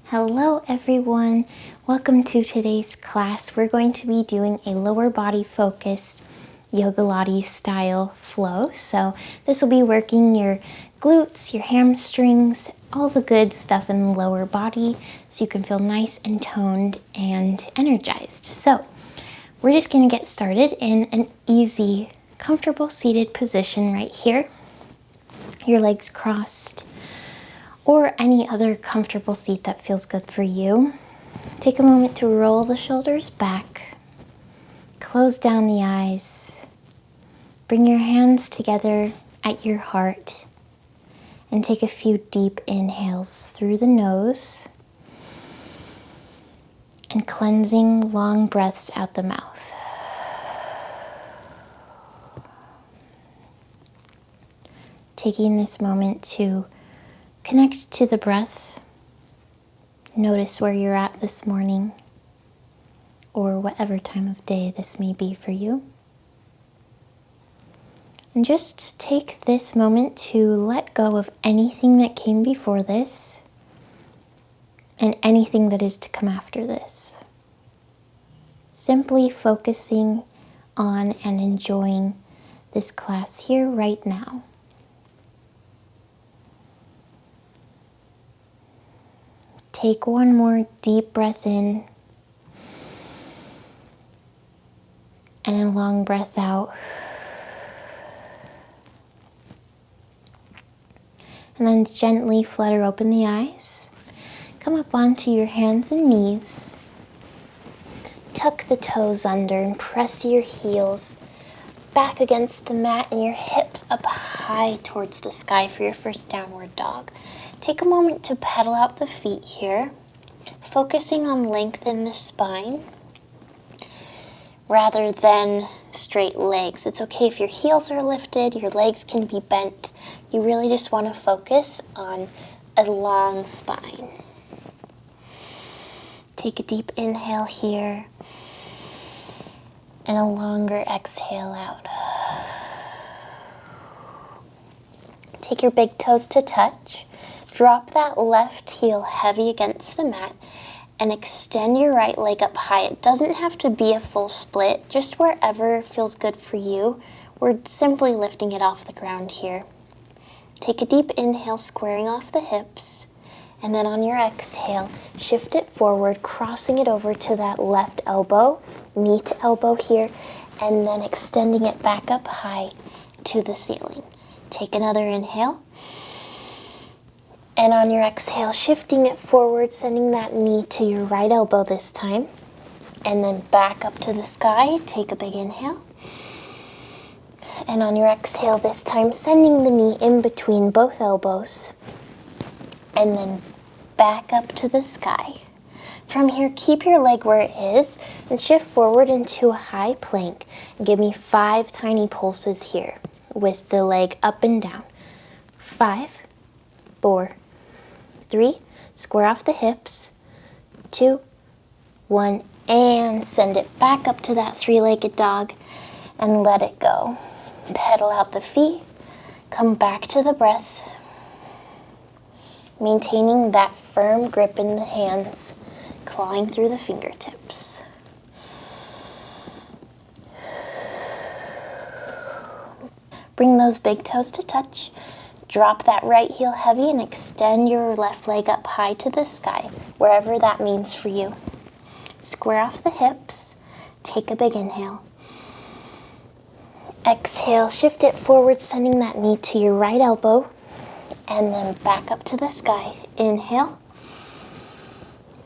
Hello everyone, welcome to today's class. We're going to be doing a lower body focused yoga Pilates style flow. So this will be working your glutes, your hamstrings, all the good stuff in the lower body so you can feel nice and toned and energized. So we're just going to get started in an easy, comfortable seated position right here. Your legs crossed, or any other comfortable seat that feels good for you. Take a moment to roll the shoulders back, close down the eyes, bring your hands together at your heart, and take a few deep inhales through the nose and cleansing long breaths out the mouth. Taking this moment to connect to the breath. Notice where you're at this morning, or whatever time of day this may be for you. And just take this moment to let go of anything that came before this and anything that is to come after this. Simply focusing on and enjoying this class here right now. Take one more deep breath in and a long breath out. And then gently flutter open the eyes. Come up onto your hands and knees. Tuck the toes under and press your heels back against the mat and your hips up high towards the sky for your first downward dog. Take a moment to pedal out the feet here, focusing on length in the spine rather than straight legs. It's okay if your heels are lifted, your legs can be bent. You really just want to focus on a long spine. Take a deep inhale here and a longer exhale out. Take your big toes to touch. Drop that left heel heavy against the mat and extend your right leg up high. It doesn't have to be a full split, just wherever feels good for you. We're simply lifting it off the ground here. Take a deep inhale, squaring off the hips, and then on your exhale, shift it forward, crossing it over to that left elbow, knee to elbow here, and then extending it back up high to the ceiling. Take another inhale. And on your exhale, shifting it forward, sending that knee to your right elbow this time. And then back up to the sky. Take a big inhale. And on your exhale this time, sending the knee in between both elbows. And then back up to the sky. From here, keep your leg where it is and shift forward into a high plank. And give me 5 tiny pulses here with the leg up and down. 5, 4, 3, square off the hips, 2, 1, and send it back up to that 3-legged dog and let it go. Pedal out the feet, come back to the breath, maintaining that firm grip in the hands, clawing through the fingertips. Bring those big toes to touch. Drop that right heel heavy and extend your left leg up high to the sky, wherever that means for you. Square off the hips. Take a big inhale. Exhale, shift it forward, sending that knee to your right elbow, and then back up to the sky. Inhale.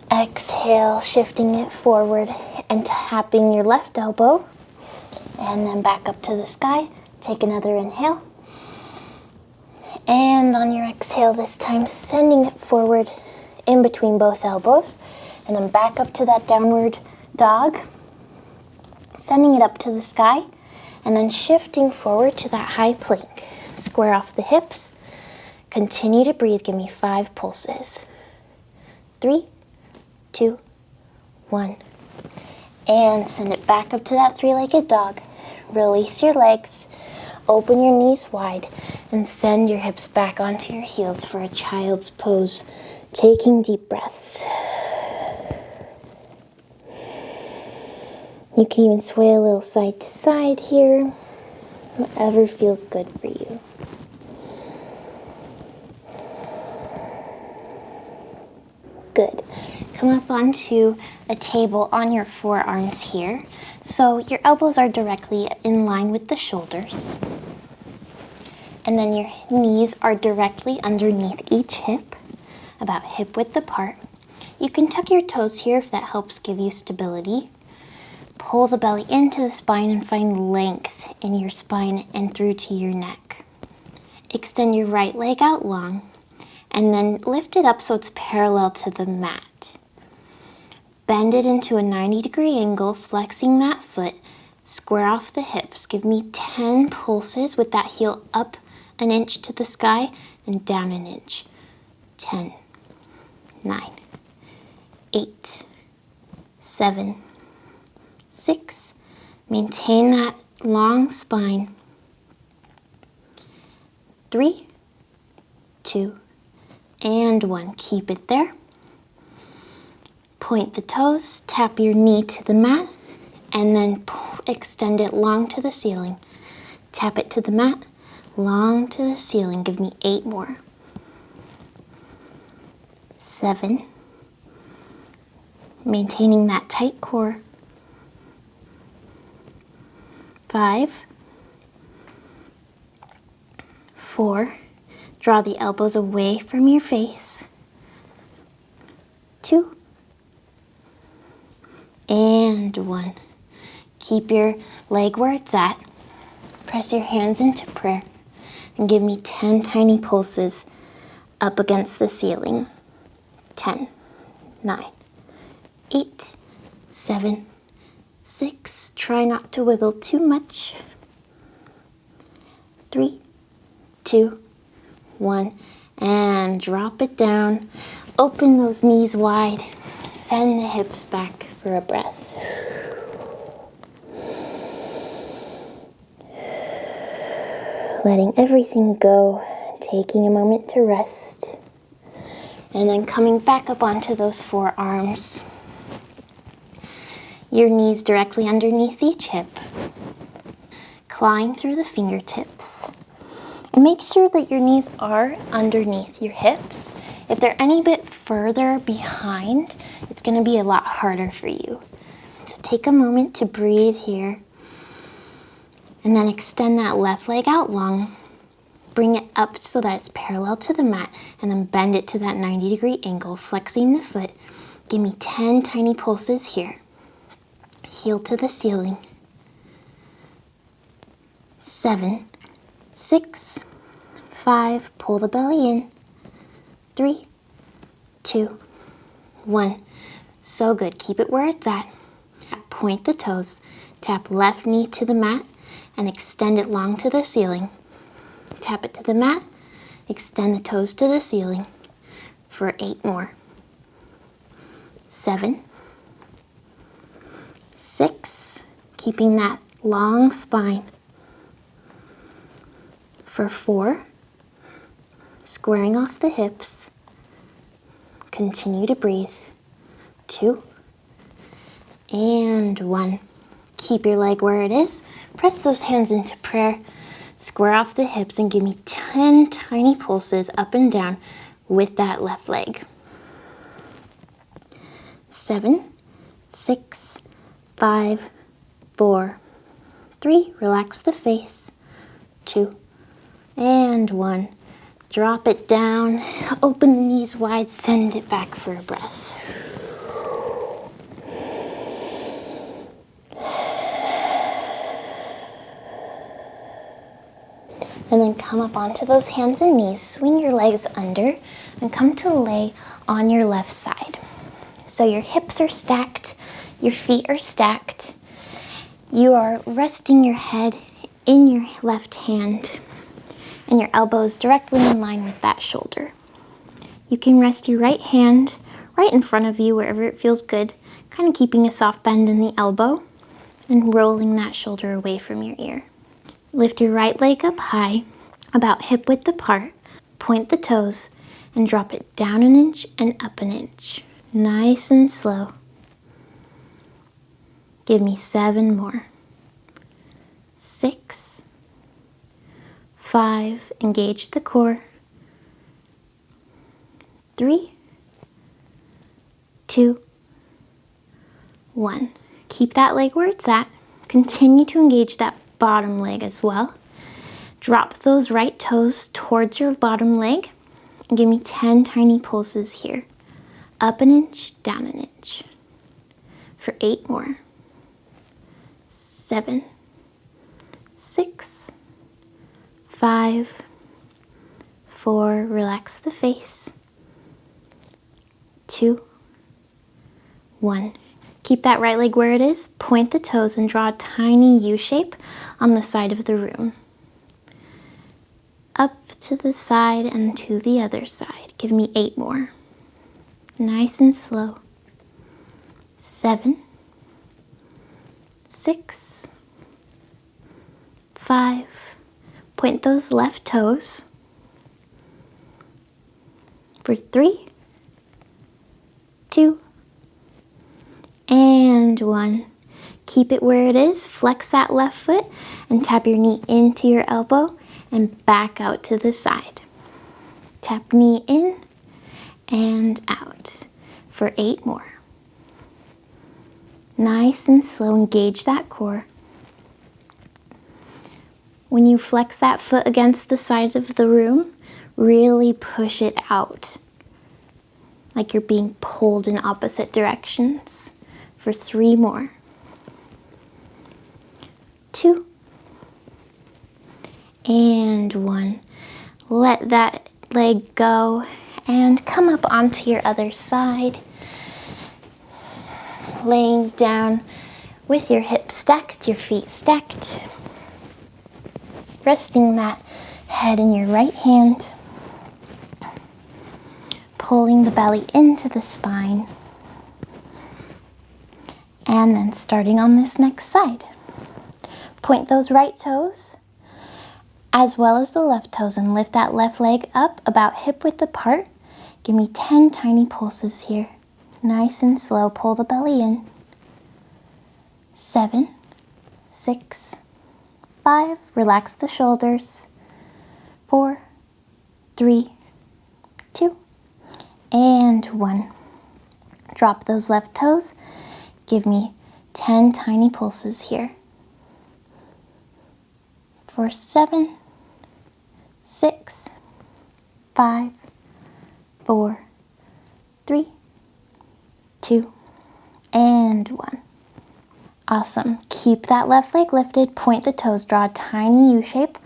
Exhale, shifting it forward and tapping your left elbow, and then back up to the sky. Take another inhale. And on your exhale this time, sending it forward in between both elbows. And then back up to that downward dog. Sending it up to the sky. And then shifting forward to that high plank. Square off the hips. Continue to breathe. Give me 5 pulses. 3, 2, 1. And send it back up to that 3-legged dog. Release your legs. Open your knees wide and send your hips back onto your heels for a child's pose Taking deep breaths. You can even sway a little side to side here, whatever feels good for you. Good. Come up onto a table on your forearms here. So your elbows are directly in line with the shoulders. And then your knees are directly underneath each hip, about hip width apart. You can tuck your toes here if that helps give you stability. Pull the belly into the spine and find length in your spine and through to your neck. Extend your right leg out long and then lift it up so it's parallel to the mat. Bend it into a 90-degree angle, flexing that foot. Square off the hips. Give me 10 pulses with that heel up an inch to the sky and down an inch. 10, 9, 8, 7, 6. Maintain that long spine. 3, 2, and 1. Keep it there. Point the toes, tap your knee to the mat, and then extend it long to the ceiling. Tap it to the mat, long to the ceiling. Give me 8 more. 7. Maintaining that tight core. 5. 4. Draw the elbows away from your face. 2. And 1. Keep your leg where it's at. Press your hands into prayer and give me 10 tiny pulses up against the ceiling. 10, 9, 8, 7, 6. Try not to wiggle too much. 3, 2, 1. And drop it down. Open those knees wide. Send the hips back for a breath. Letting everything go, taking a moment to rest, and then coming back up onto those forearms. Your knees directly underneath each hip, clawing through the fingertips. And make sure that your knees are underneath your hips. If they're any bit further behind, it's going to be a lot harder for you. So take a moment to breathe here. And then extend that left leg out long. Bring it up so that it's parallel to the mat. And then bend it to that 90-degree angle, flexing the foot. Give me 10 tiny pulses here. Heel to the ceiling. 7, 6, 5. Pull the belly in. 3, 2, 1. So good. Keep it where it's at. Point the toes. Tap left knee to the mat and extend it long to the ceiling. Tap it to the mat. Extend the toes to the ceiling for 8 more. 7, 6. Keeping that long spine. For 4. Squaring off the hips. Continue to breathe. 2. And 1. Keep your leg where it is. Press those hands into prayer. Square off the hips and give me 10 tiny pulses up and down with that left leg. 7, 6, 5, 4, 3. Relax the face. 2, and 1. Drop it down. Open the knees wide. Send it back for a breath. And then come up onto those hands and knees. Swing your legs under and come to lay on your left side. So your hips are stacked, your feet are stacked. You are resting your head in your left hand and your elbows directly in line with that shoulder. You can rest your right hand right in front of you wherever it feels good, kind of keeping a soft bend in the elbow and rolling that shoulder away from your ear. Lift your right leg up high, about hip width apart. Point the toes and drop it down an inch and up an inch. Nice and slow. Give me 7 more. 6, 5, engage the core. 3, 2, 1. Keep that leg where it's at. Continue to engage that bottom leg as well. Drop those right toes towards your bottom leg and give me 10 tiny pulses here. Up an inch, down an inch. For 8 more. 7, 6, 5, 4, relax the face. 2, 1. Keep that right leg where it is, point the toes and draw a tiny U shape on the side of the room. Up to the side and to the other side. Give me 8 more. Nice and slow. 7, 6, 5. Point those left toes. For 3, 2, and 1. Keep it where it is. Flex that left foot and tap your knee into your elbow and back out to the side. Tap knee in and out for 8 more. Nice and slow. Engage that core. When you flex that foot against the side of the room, really push it out, like you're being pulled in opposite directions. For 3 more. 2, and 1. Let that leg go and come up onto your other side. Laying down with your hips stacked, your feet stacked. Resting that head in your right hand. Pulling the belly into the spine. And then starting on this next side. Point those right toes as well as the left toes and lift that left leg up about hip width apart. Give me 10 tiny pulses here. Nice and slow. Pull the belly in. 7, 6, 5. Relax the shoulders. 4, 3, 2, and 1. Drop those left toes. Give me 10 tiny pulses here. For 7, 6, 5, 4, 3, 2, and 1. Awesome. Keep that left leg lifted. Point the toes. Draw a tiny U shape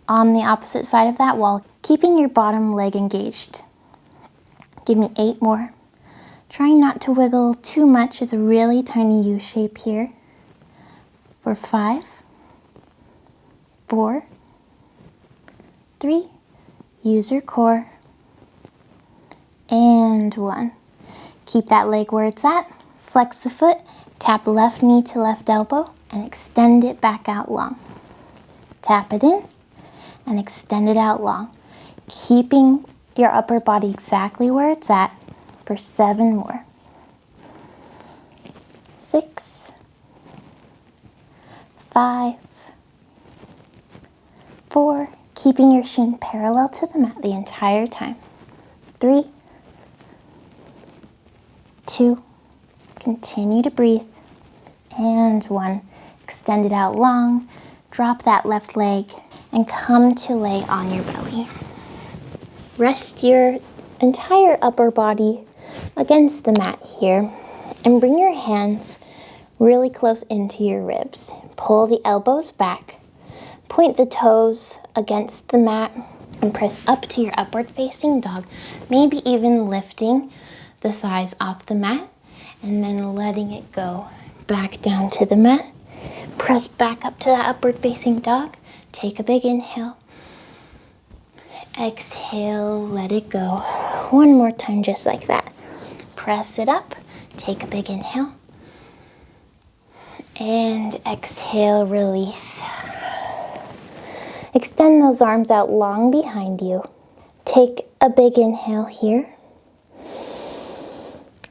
on the opposite side of that wall, keeping your bottom leg engaged. Give me 8 more. Trying not to wiggle too much. It's a really tiny U shape here. For 5, 4, 3, use your core, and 1. Keep that leg where it's at. Flex the foot, tap left knee to left elbow, and extend it back out long. Tap it in, and extend it out long. Keeping your upper body exactly where it's at. For 7 more. 6, 5, 4, keeping your shin parallel to the mat the entire time. 3, 2, continue to breathe, and 1. Extend it out long, drop that left leg, and come to lay on your belly. Rest your entire upper body against the mat here, and bring your hands really close into your ribs. Pull the elbows back, point the toes against the mat, and press up to your upward facing dog, maybe even lifting the thighs off the mat, and then letting it go back down to the mat. Press back up to that upward facing dog. Take a big inhale. Exhale, let it go. One more time, just like that. Press it up, take a big inhale, and exhale, release. Extend those arms out long behind you. Take a big inhale here.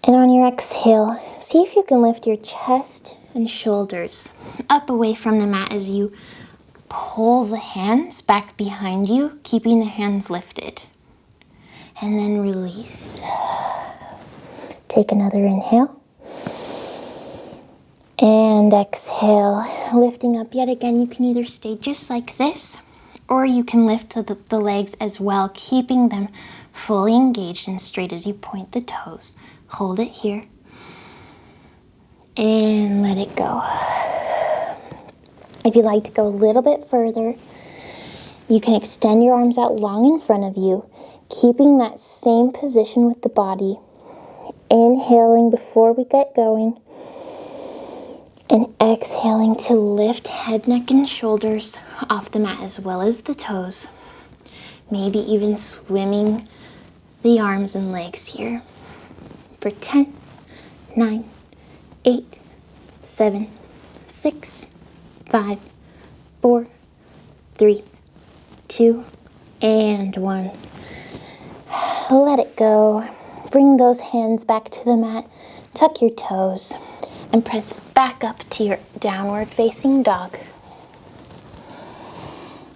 And on your exhale, see if you can lift your chest and shoulders up away from the mat as you pull the hands back behind you, keeping the hands lifted. And then release. Take another inhale. And exhale, lifting up yet again. You can either stay just like this, or you can lift the legs as well, keeping them fully engaged and straight as you point the toes. Hold it here. And let it go. If you'd like to go a little bit further, you can extend your arms out long in front of you, keeping that same position with the body. Inhaling before we get going. And exhaling to lift head, neck, and shoulders off the mat as well as the toes. Maybe even swimming the arms and legs here. For 10, 9, 8, 7, 6, 5, 4, 3, 2, and 1. Let it go. Bring those hands back to the mat. Tuck your toes and press back up to your downward facing dog.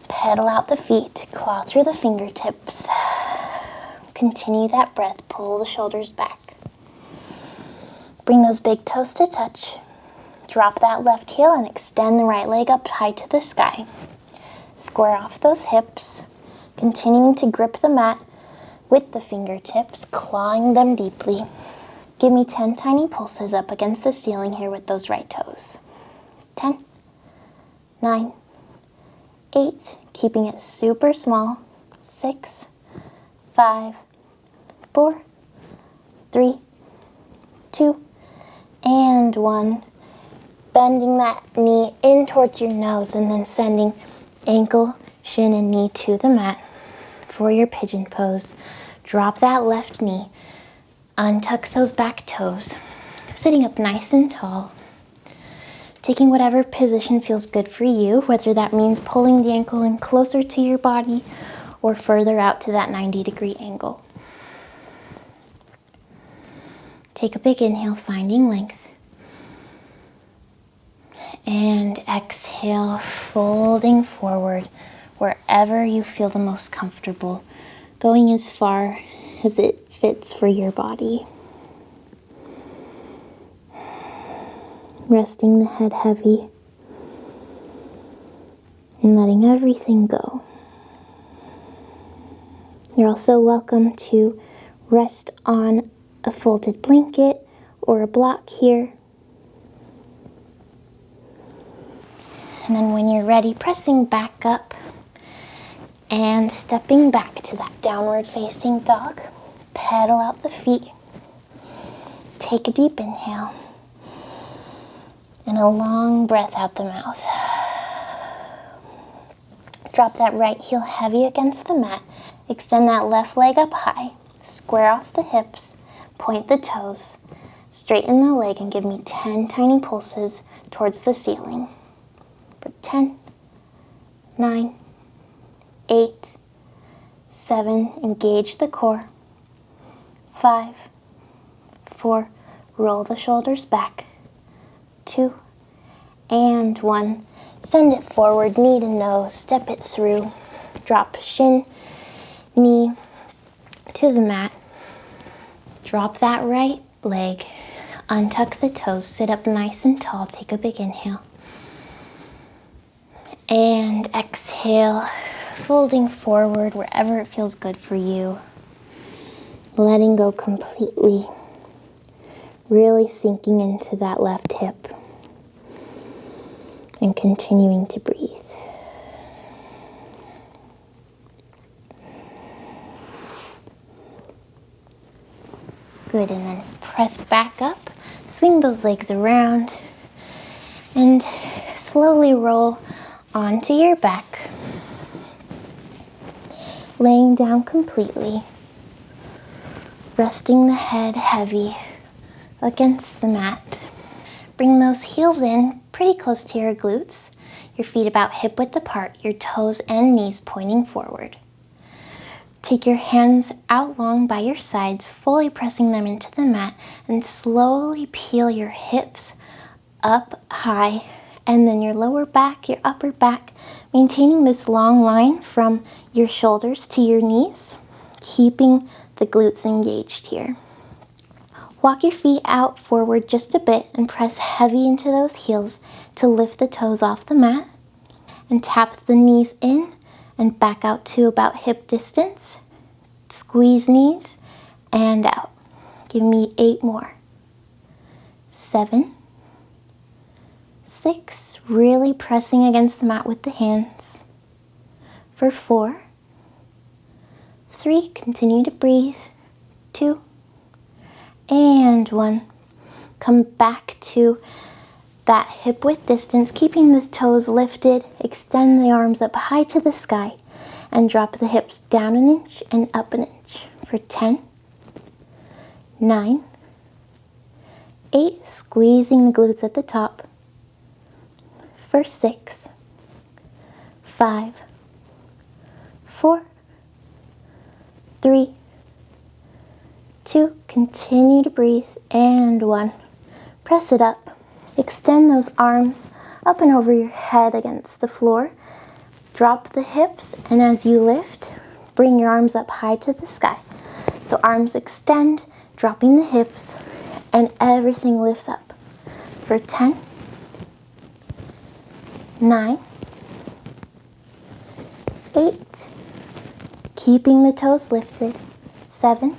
Pedal out the feet, claw through the fingertips. Continue that breath, pull the shoulders back. Bring those big toes to touch. Drop that left heel and extend the right leg up high to the sky. Square off those hips, continuing to grip the mat with the fingertips, clawing them deeply. Give me 10 tiny pulses up against the ceiling here with those right toes. 10, 9, 8, keeping it super small. 6, 5, 4, 3, 2, and 1. Bending that knee in towards your nose and then sending ankle, shin, and knee to the mat for your pigeon pose. Drop that left knee. Untuck those back toes. Sitting up nice and tall. Taking whatever position feels good for you, whether that means pulling the ankle in closer to your body or further out to that 90-degree angle. Take a big inhale, finding length. And exhale, folding forward wherever you feel the most comfortable, going as far as it fits for your body. Resting the head heavy and letting everything go. You're also welcome to rest on a folded blanket or a block here. And then when you're ready, pressing back up and stepping back to that downward facing dog. Pedal out the feet. Take a deep inhale. And a long breath out the mouth. Drop that right heel heavy against the mat. Extend that left leg up high. Square off the hips. Point the toes. Straighten the leg and give me 10 tiny pulses towards the ceiling. For 10, 9, 8, 7, engage the core. 5, 4, roll the shoulders back. 2, and 1. Send it forward, knee to nose, step it through. Drop shin, knee to the mat. Drop that right leg. Untuck the toes, sit up nice and tall. Take a big inhale. And exhale, folding forward wherever it feels good for you. Letting go completely. Really sinking into that left hip. And continuing to breathe. Good, and then press back up. Swing those legs around. And slowly roll onto your back, laying down completely, resting the head heavy against the mat. Bring those heels in pretty close to your glutes, your feet about hip width apart, your toes and knees pointing forward. Take your hands out long by your sides, fully pressing them into the mat, and slowly peel your hips up high, and then your lower back, your upper back, maintaining this long line from your shoulders to your knees, keeping the glutes engaged here. Walk your feet out forward just a bit and press heavy into those heels to lift the toes off the mat, and tap the knees in and back out to about hip distance. Squeeze knees and out. Give me 8 more. 7, 6, really pressing against the mat with the hands. For 4, 3, continue to breathe. 2, and 1. Come back to that hip width distance, keeping the toes lifted. Extend the arms up high to the sky and drop the hips down an inch and up an inch for 10, 9, 8, squeezing the glutes at the top, for 6, 5, 4, 3, 2, continue to breathe, and 1. Press it up. Extend those arms up and over your head against the floor. Drop the hips, and as you lift, bring your arms up high to the sky. So arms extend, dropping the hips, and everything lifts up for 10, 9, 8, keeping the toes lifted, 7,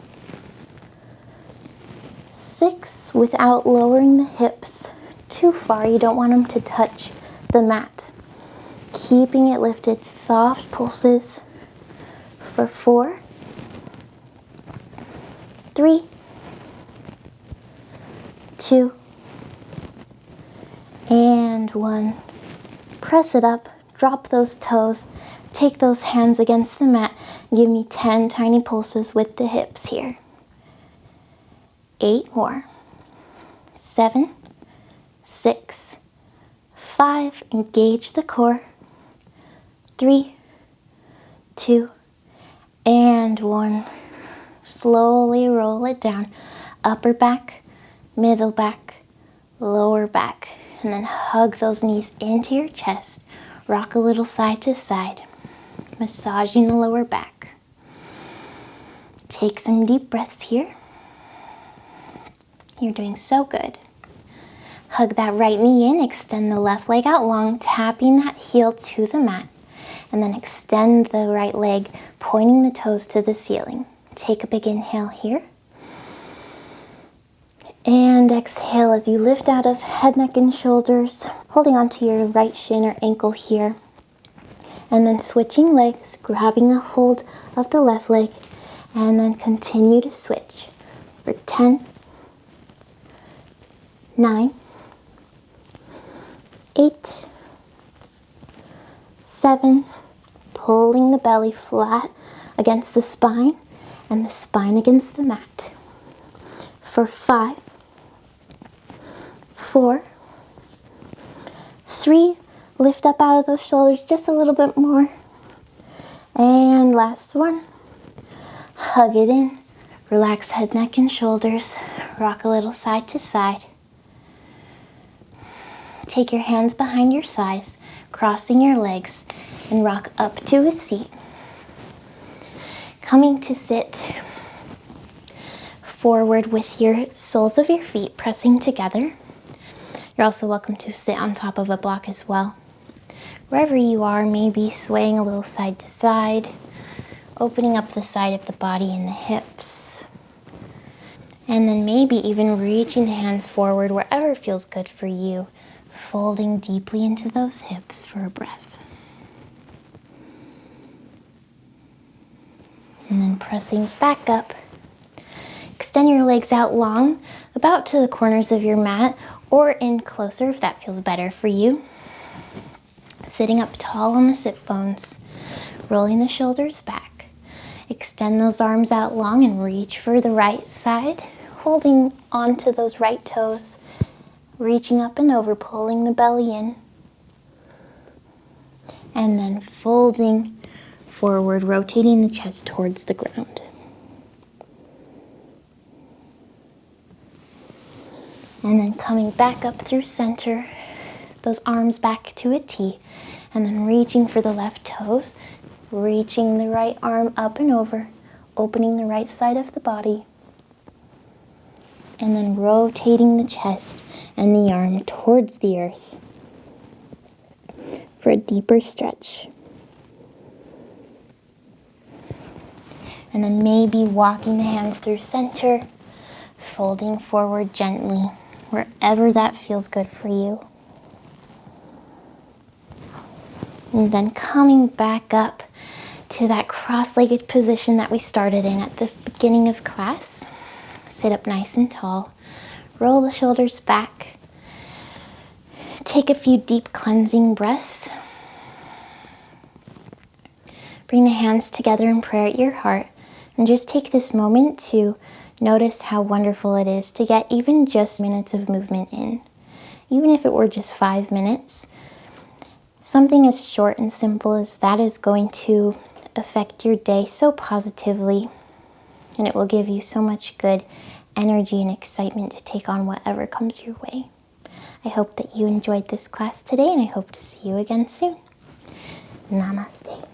6, without lowering the hips too far. You don't want them to touch the mat. Keeping it lifted, soft pulses for 4, 3, 2, and 1. Press it up, drop those toes, take those hands against the mat. Give me 10 tiny pulses with the hips here. 8 more. 7, 6, 5, engage the core. 3, 2, and 1. Slowly roll it down. Upper back, middle back, lower back. And then hug those knees into your chest. Rock a little side to side, massaging the lower back. Take some deep breaths here. You're doing so good. Hug that right knee in, extend the left leg out long, tapping that heel to the mat. And then extend the right leg, pointing the toes to the ceiling. Take a big inhale here. And exhale as you lift out of head, neck, and shoulders, holding onto your right shin or ankle here. And then switching legs, grabbing a hold of the left leg, and then continue to switch for 10, 9, 8, 7, pulling the belly flat against the spine and the spine against the mat. For 5, 4, 3, lift up out of those shoulders just a little bit more. And last one, hug it in, relax head, neck, and shoulders, rock a little side to side. Take your hands behind your thighs, crossing your legs, and rock up to a seat. Coming to sit forward with your soles of your feet pressing together. You're also welcome to sit on top of a block as well. Wherever you are, maybe swaying a little side to side, opening up the side of the body and the hips. And then maybe even reaching the hands forward wherever feels good for you, folding deeply into those hips for a breath. And then pressing back up. Extend your legs out long, about to the corners of your mat, or in closer if that feels better for you. Sitting up tall on the sit bones, rolling the shoulders back. Extend those arms out long and reach for the right side, holding onto those right toes, reaching up and over, pulling the belly in. And then folding forward, rotating the chest towards the ground. And then coming back up through center, those arms back to a T, and then reaching for the left toes, reaching the right arm up and over, opening the right side of the body, and then rotating the chest and the arm towards the earth for a deeper stretch. And then maybe walking the hands through center, folding forward gently, wherever that feels good for you. And then coming back up to that cross-legged position that we started in at the beginning of class. Sit up nice and tall. Roll the shoulders back. Take a few deep cleansing breaths. Bring the hands together in prayer at your heart. And just take this moment to notice how wonderful it is to get even just minutes of movement in. Even if it were just 5 minutes, something as short and simple as that is going to affect your day so positively, and it will give you so much good energy and excitement to take on whatever comes your way. I hope that you enjoyed this class today, and I hope to see you again soon. Namaste.